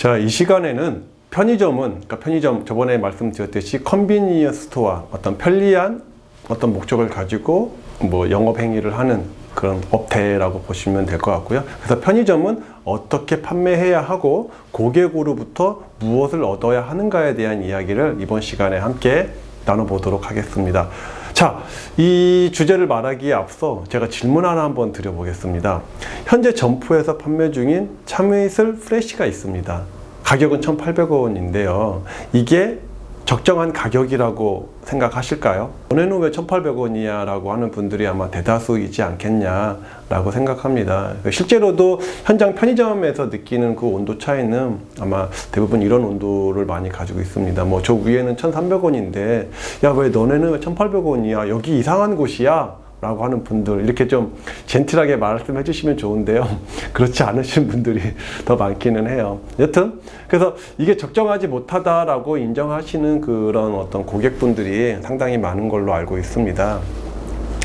자, 이 시간에는 그러니까 편의점 저번에 말씀드렸듯이 컨비니언스 스토어, 어떤 편리한 어떤 목적을 가지고 뭐 영업 행위를 하는 그런 업태라고 보시면 될 것 같고요. 그래서 편의점은 어떻게 판매해야 하고 고객으로부터 무엇을 얻어야 하는가에 대한 이야기를 이번 시간에 함께 나눠보도록 하겠습니다. 자, 이 주제를 말하기에 앞서 제가 질문 하나 한번 드려보겠습니다. 현재 점포에서 판매 중인 참이슬 프레쉬가 있습니다. 가격은 1,800원인데요. 이게 적정한 가격이라고 생각하실까요? 너네는 왜 1,800원이야? 라고 하는 분들이 아마 대다수이지 않겠냐라고 생각합니다. 실제로도 현장 편의점에서 느끼는 그 온도 차이는 아마 대부분 이런 온도를 많이 가지고 있습니다. 뭐 저 위에는 1,300원인데 야, 왜 너네는 왜 1,800원이야? 여기 이상한 곳이야? 라고 하는 분들, 이렇게 좀 젠틀하게 말씀해 주시면 좋은데요. 그렇지 않으신 분들이 더 많기는 해요. 여튼 그래서 이게 적정하지 못하다라고 인정하시는 그런 어떤 고객분들이 상당히 많은 걸로 알고 있습니다.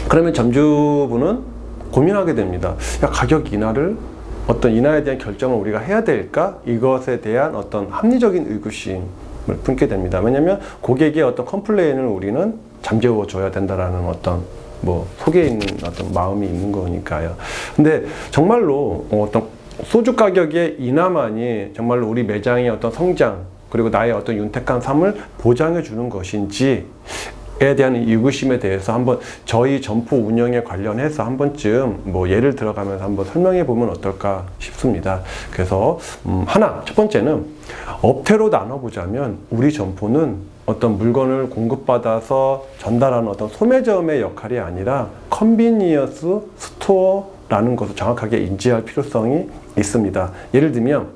그러면 점주분은 고민하게 됩니다. 야, 가격 인하를 어떤 인하에 대한 결정을 우리가 해야 될까? 이것에 대한 어떤 합리적인 의구심을 품게 됩니다. 왜냐하면 고객의 어떤 컴플레인을 우리는 잠재워 줘야 된다라는 어떤 속에 있는 어떤 마음이 있는 거니까요. 근데 정말로 어떤 소주 가격의 인하만이 정말로 우리 매장의 어떤 성장 그리고 나의 어떤 윤택한 삶을 보장해 주는 것인지에 대한 의구심에 대해서 한번 저희 점포 운영에 관련해서 한 번쯤 예를 들어가면서 한번 설명해 보면 어떨까 싶습니다. 그래서 첫 번째는 업태로 나눠보자면 우리 점포는 어떤 물건을 공급받아서 전달하는 어떤 소매점의 역할이 아니라 컨비니언스 스토어라는 것을 정확하게 인지할 필요성이 있습니다. 예를 들면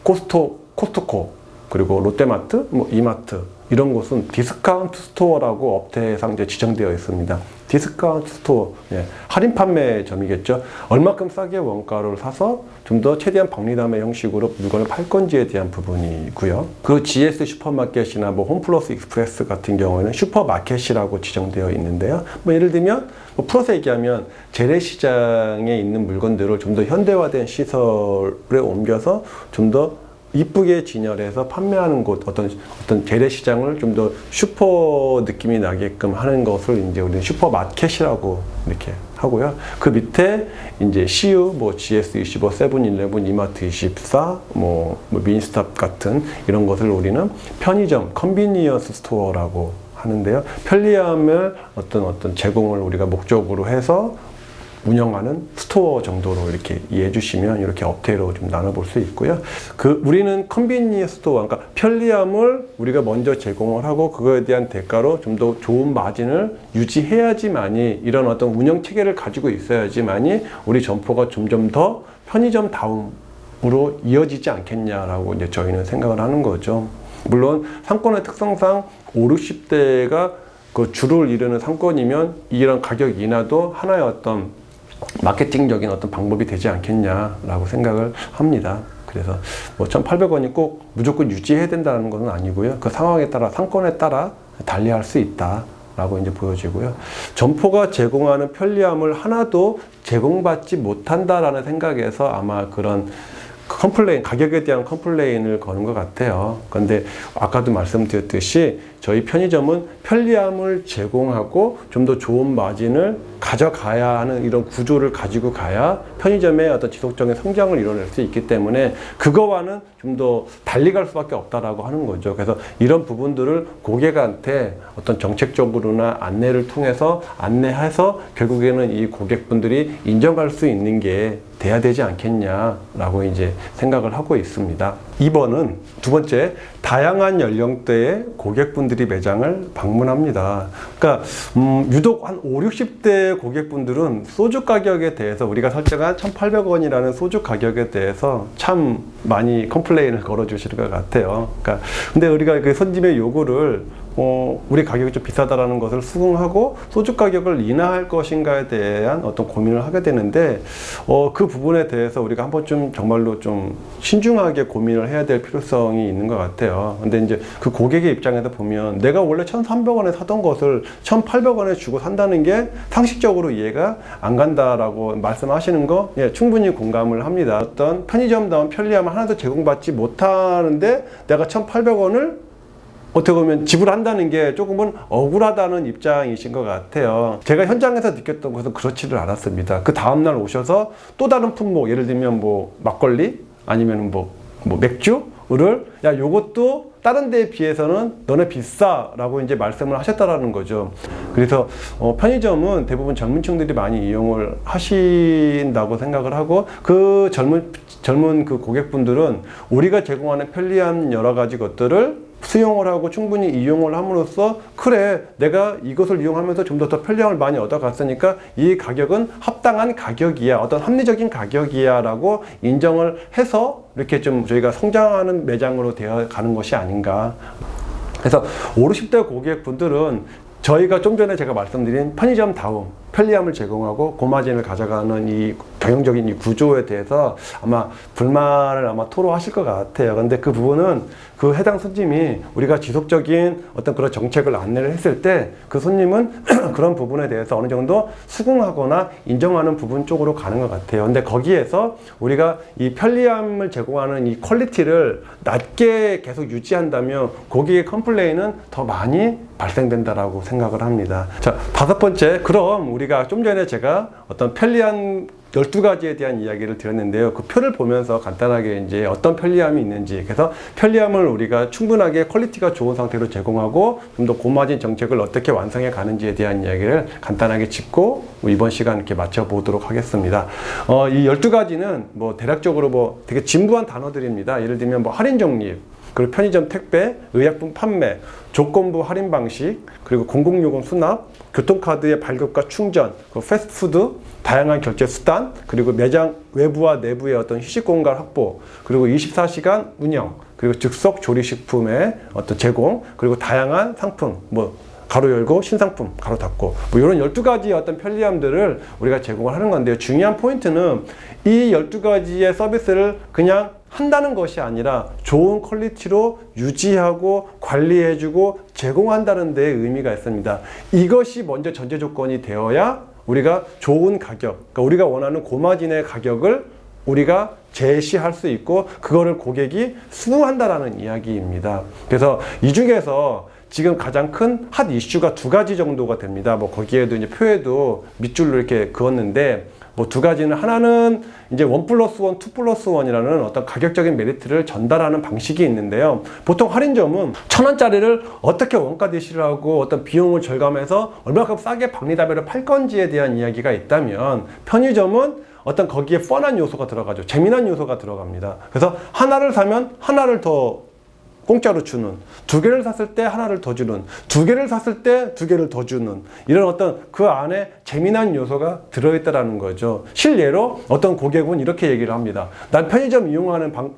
코스트코 그리고 롯데마트, 이마트 이런 곳은 디스카운트 스토어라고 업태상 지정되어 있습니다. 디스카운트 스토어, 할인 판매점이겠죠. 얼마큼 싸게 원가를 사서 좀 더 최대한 박리담의 형식으로 물건을 팔 건지에 대한 부분이고요. 그 GS 슈퍼마켓이나 홈플러스 익스프레스 같은 경우에는 슈퍼마켓이라고 지정되어 있는데요. 예를 들면 풀어서 얘기하면 재래시장에 있는 물건들을 좀 더 현대화된 시설에 옮겨서 좀 더 이쁘게 진열해서 판매하는 곳, 어떤 재래시장을 좀 더 슈퍼 느낌이 나게끔 하는 것을 이제 우리는 슈퍼마켓이라고 이렇게 하고요. 그 밑에 이제 CU, GS25, 세븐일레븐, 이마트24, 미니스탑 같은 이런 것을 우리는 편의점, 컨비니언스 스토어라고 하는데요. 편리함을 어떤 제공을 우리가 목적으로 해서 운영하는 스토어 정도로 이렇게 이해해 주시면 이렇게 업태로 좀 나눠볼 수 있고요. 우리는 컨비니언스 스토어, 그러니까 편리함을 우리가 먼저 제공을 하고 그거에 대한 대가로 좀 더 좋은 마진을 유지해야지만이 이런 어떤 운영 체계를 가지고 있어야지만이 우리 점포가 점점 더 편의점 다움으로 이어지지 않겠냐라고 이제 저희는 생각을 하는 거죠. 물론 상권의 특성상 50, 60대가 그 주를 이루는 상권이면 이런 가격 인하도 하나의 어떤 마케팅적인 어떤 방법이 되지 않겠냐라고 생각을 합니다. 그래서 1,800원이 꼭 무조건 유지해야 된다는 것은 아니고요. 그 상황에 따라, 상권에 따라 달리할 수 있다라고 이제 보여지고요. 점포가 제공하는 편리함을 하나도 제공받지 못한다라는 생각에서 아마 그런 가격에 대한 컴플레인을 거는 것 같아요. 그런데 아까도 말씀드렸듯이 저희 편의점은 편리함을 제공하고 좀 더 좋은 마진을 가져가야 하는 이런 구조를 가지고 가야 편의점의 어떤 지속적인 성장을 이뤄낼 수 있기 때문에 그거와는 좀 더 달리 갈 수밖에 없다라고 하는 거죠. 그래서 이런 부분들을 고객한테 어떤 정책적으로나 안내를 통해서 안내해서 결국에는 이 고객분들이 인정할 수 있는 게 돼야 되지 않겠냐라고 이제 생각을 하고 있습니다. 2번은 두 번째, 다양한 연령대의 고객분들이 매장을 방문합니다. 그러니까 유독 한 5, 60대 고객분들은 소주 가격에 대해서 우리가 설정한 1,800원이라는 소주 가격에 대해서 참 많이 컴플레인을 걸어주시는 것 같아요. 그러니까 근데 우리가 그 손님의 요구를 우리 가격이 좀 비싸다라는 것을 수긍하고 소주 가격을 인하할 것인가에 대한 어떤 고민을 하게 되는데, 그 부분에 대해서 우리가 한번 좀 정말로 좀 신중하게 고민을 해야 될 필요성이 있는 것 같아요. 근데 이제 그 고객의 입장에서 보면 내가 원래 1,300원에 사던 것을 1,800원에 주고 산다는 게 상식적으로 이해가 안 간다라고 말씀하시는 거, 예, 충분히 공감을 합니다. 어떤 편의점다운 편리함을 하나도 제공받지 못하는데 내가 1,800원을 어떻게 보면 지불한다는 게 조금은 억울하다는 입장이신 것 같아요. 제가 현장에서 느꼈던 것은 그렇지를 않았습니다. 그 다음날 오셔서 또 다른 품목, 예를 들면 뭐 막걸리 아니면 뭐 맥주를 야 요것도 다른 데에 비해서는 너네 비싸라고 이제 말씀을 하셨다라는 거죠. 그래서 편의점은 대부분 젊은 층들이 많이 이용을 하신다고 생각을 하고, 그 젊은 그 고객분들은 우리가 제공하는 편리한 여러 가지 것들을 수용을 하고 충분히 이용을 함으로써, 그래 내가 이것을 이용하면서 좀 더 편리함을 많이 얻어갔으니까 이 가격은 합당한 가격이야, 어떤 합리적인 가격이야 라고 인정을 해서 이렇게 좀 저희가 성장하는 매장으로 되어 가는 것이 아닌가. 그래서 50, 60대 고객분들은 저희가 좀 전에 제가 말씀드린 편의점다움 편리함을 제공하고 고마진을 가져가는 이 경영적인 이 구조에 대해서 아마 불만을 아마 토로하실 것 같아요. 근데 그 부분은 그 해당 손님이 우리가 지속적인 어떤 그런 정책을 안내를 했을 때 그 손님은 그런 부분에 대해서 어느 정도 수긍하거나 인정하는 부분 쪽으로 가는 것 같아요. 근데 거기에서 우리가 이 편리함을 제공하는 이 퀄리티를 낮게 계속 유지한다면 고객의 컴플레인은 더 많이 발생된다라고 생각을 합니다. 자, 5번째, 그럼 우리가 좀 전에 제가 어떤 편리한 12가지에 대한 이야기를 드렸는데요. 그 표를 보면서 간단하게 이제 어떤 편리함이 있는지, 그래서 편리함을 우리가 충분하게 퀄리티가 좋은 상태로 제공하고 좀 더 고마진 정책을 어떻게 완성해 가는지에 대한 이야기를 간단하게 짚고 이번 시간 이렇게 마쳐보도록 하겠습니다. 이 12가지는 뭐 대략적으로 뭐 되게 진부한 단어들입니다. 예를 들면 뭐 할인 적립, 그리고 편의점 택배, 의약품 판매, 조건부 할인 방식, 그리고 공공요금 수납, 교통카드의 발급과 충전, 패스트푸드, 다양한 결제 수단, 그리고 매장 외부와 내부의 어떤 휴식 공간 확보, 그리고 24시간 운영, 그리고 즉석 조리식품의 어떤 제공, 그리고 다양한 상품, 뭐 가로 열고 신상품 가로 닫고, 뭐 이런 12가지의 어떤 편리함들을 우리가 제공을 하는 건데요. 중요한 포인트는 이 12가지의 서비스를 그냥 한다는 것이 아니라 좋은 퀄리티로 유지하고 관리해주고 제공한다는 데에 의미가 있습니다. 이것이 먼저 전제 조건이 되어야 우리가 좋은 가격, 그러니까 우리가 원하는 고마진의 가격을 우리가 제시할 수 있고 그거를 고객이 수긍한다라는 이야기입니다. 그래서 이 중에서 지금 가장 큰 핫 이슈가 2가지 정도가 됩니다. 뭐 거기에도 이제 표에도 밑줄로 이렇게 그었는데, 뭐 2가지는, 하나는 이제 1+1, 2+1이라는 어떤 가격적인 메리트를 전달하는 방식이 있는데요. 보통 할인점은 1,000원짜리를 어떻게 원가 대시를 하고 어떤 비용을 절감해서 얼마큼 싸게 박리담배를 팔 건지에 대한 이야기가 있다면, 편의점은 어떤 거기에 뻔한 요소가 들어가죠. 재미난 요소가 들어갑니다. 그래서 하나를 사면 하나를 더 공짜로 주는, 2개를 샀을 때 하나를 더 주는, 2개를 샀을 때 2개를 더 주는, 이런 어떤 그 안에 재미난 요소가 들어있다라는 거죠. 실례로 어떤 고객은 이렇게 얘기를 합니다. 난 편의점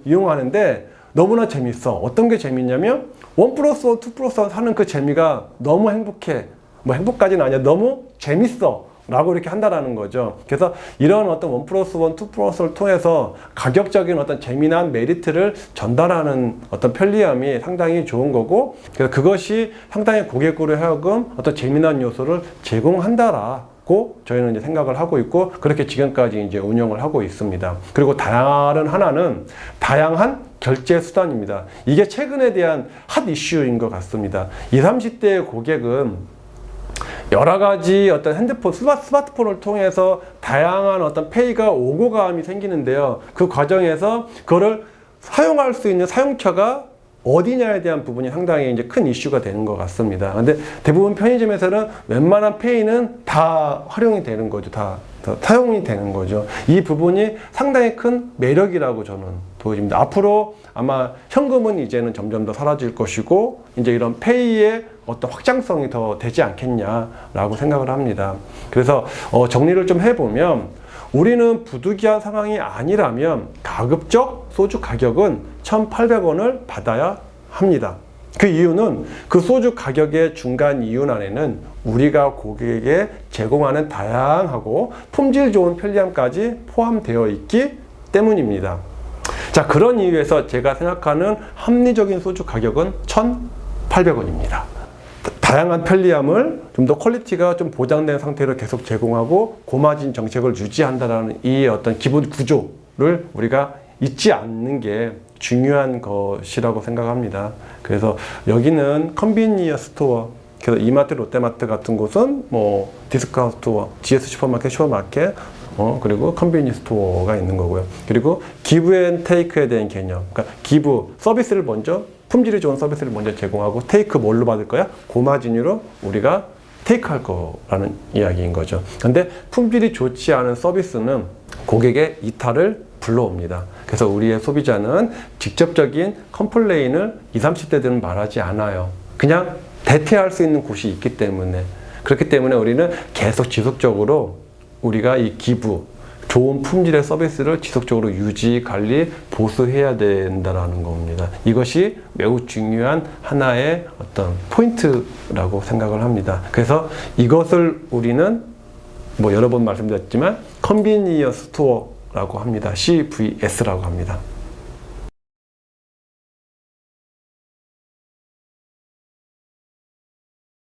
이용하는데 너무나 재밌어. 어떤 게 재밌냐면 1+1, 2+1 사는 그 재미가 너무 행복해. 뭐 행복까지는 아니야. 너무 재밌어 라고 이렇게 한다라는 거죠. 그래서 이런 어떤 1+1, 2+1을 통해서 가격적인 어떤 재미난 메리트를 전달하는 어떤 편리함이 상당히 좋은 거고, 그래서 그것이 상당히 고객으로 하여금 어떤 재미난 요소를 제공한다라고 저희는 이제 생각을 하고 있고, 그렇게 지금까지 이제 운영을 하고 있습니다. 그리고 다른 하나는 다양한 결제 수단입니다. 이게 최근에 대한 핫 이슈인 것 같습니다. 20, 30대의 고객은 여러 가지 어떤 핸드폰, 스마트폰을 통해서 다양한 어떤 페이가 오고 감이 생기는데요. 그 과정에서 그거를 사용할 수 있는 사용처가 어디냐에 대한 부분이 상당히 이제 큰 이슈가 되는 것 같습니다. 근데 대부분 편의점에서는 웬만한 페이는 다 활용이 되는 거죠. 다 사용이 되는 거죠. 이 부분이 상당히 큰 매력이라고 저는 보여집니다. 앞으로 아마 현금은 이제는 점점 더 사라질 것이고, 이제 이런 페이의 어떤 확장성이 더 되지 않겠냐라고 생각을 합니다. 그래서 정리를 좀 해보면, 우리는 부득이한 상황이 아니라면 가급적 소주 가격은 1,800원을 받아야 합니다. 그 이유는 그 소주 가격의 중간 이윤 안에는 우리가 고객에게 제공하는 다양하고 품질 좋은 편리함까지 포함되어 있기 때문입니다. 자, 그런 이유에서 제가 생각하는 합리적인 소주 가격은 1,800원입니다. 다양한 편리함을 좀 더 퀄리티가 좀 보장된 상태로 계속 제공하고 고마진 정책을 유지한다는 이 어떤 기본 구조를 우리가 잊지 않는 게 중요한 것이라고 생각합니다. 그래서 여기는 컨비니언스 스토어, 그래서 이마트, 롯데마트 같은 곳은 뭐 디스카운트 스토어, GS 슈퍼마켓, 슈퍼마켓, 그리고 컨비니언스 스토어가 있는 거고요. 그리고 기브 앤 테이크에 대한 개념, 그러니까 기브, 서비스를 먼저, 품질이 좋은 서비스를 먼저 제공하고, 테이크 뭘로 받을 거야? 고마진으로 우리가 테이크할 거라는 이야기인 거죠. 근데 품질이 좋지 않은 서비스는 고객의 이탈을 불러옵니다. 그래서 우리의 소비자는 직접적인 컴플레인을 20, 30대들은 말하지 않아요. 그냥 대체할 수 있는 곳이 있기 때문에. 그렇기 때문에 우리는 계속 지속적으로 우리가 이 기부, 좋은 품질의 서비스를 지속적으로 유지, 관리, 보수해야 된다는 겁니다. 이것이 매우 중요한 하나의 어떤 포인트라고 생각을 합니다. 그래서 이것을 우리는 뭐 여러 번 말씀드렸지만 컨비니언스 스토어라고 합니다. CVS라고 합니다.